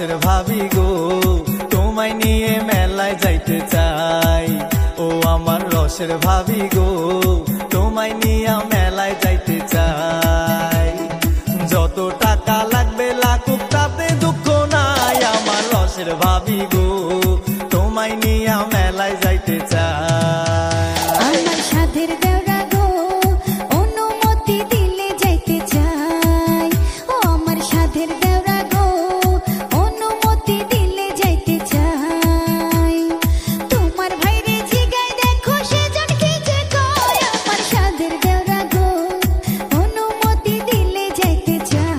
রসের ভাবি গো, তোমায় নিয়ে মেলায় যাইতে চাই। ও আমার রসের ভাবি গো, তোমায় নিয়ে মেলায় যাইতে চাই। যত টাকা লাগবে লাগুক তাতে দুঃখ নাই, আমার রসের ভাবি গো, তোমায় নিয়ে মেলায় যাইতে চাই। আমার সাধের দেওরা গো, অনুমতি দিলে যাইতে চাই। ও আমার সাধের দেওরা গো, অনুমতি দিলে যাইতে চাই। তোমার ভাইরে জিগায় দেখো সেজন কি যে কয়, আমার সাধের দেওরা গো, অনুমতি দিলে যাইতে চাই।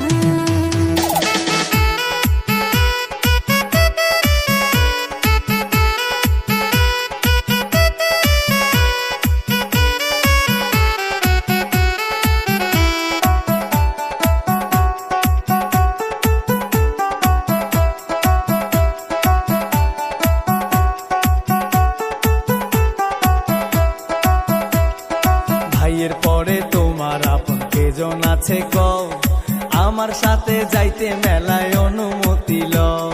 ভাইয়ের পরে তোমার আপন কেজন আছে কও, আমার সাথে যাইতে মেলায় অনুমতি লও।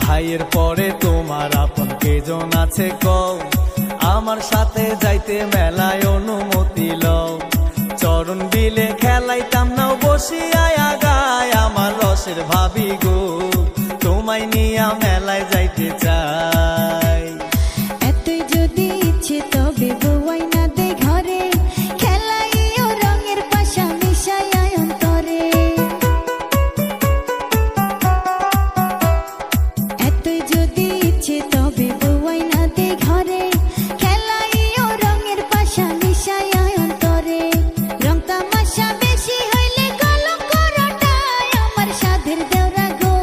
ভাইয়ের পরে তোমার আপন কেজন আছে কও, আমার সাথে যাইতে মেলায় অনুমতি লও। চরণ বিলে খেলাইতাম নাও বসিয়া আগায়, আমার রসের ভাবি গো, তোমায় নিয়া মেলায় যাইতে চাই। এতই যদি ইচ্ছে তবে বউয়াই না দে ঘরে, খেলাইও রঙের পাশা মিশাইয়া অন্তরে। এতই যদি ইচ্ছে তবে বউয়াই না দে ঘরে, খেলাইও রঙের পাশা মিশাইয়া অন্তরে। রং তামাশা বেশি হইলে কলঙ্ক রটায়, আমার সাধের দেওরা গো,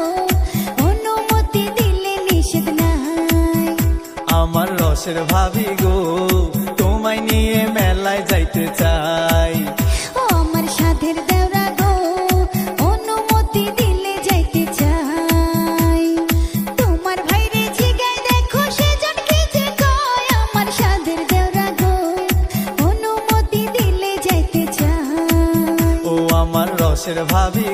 অনুমতি দিলে নিষেধ নাই। আমার রসের ভাবি গো, তোমায় নিয়ে মেলায় যাইতে চাই। ও আমার সাধের দেওরা গো, অনুমতি দিলে যাইতে চাই। তোমার ভাইরে জিগায় দেখো সেজন কি যে কয়, আমার সাধের দেওরা গো, অনুমতি দিলে যাইতে চাই। ও আমার রসের ভাবি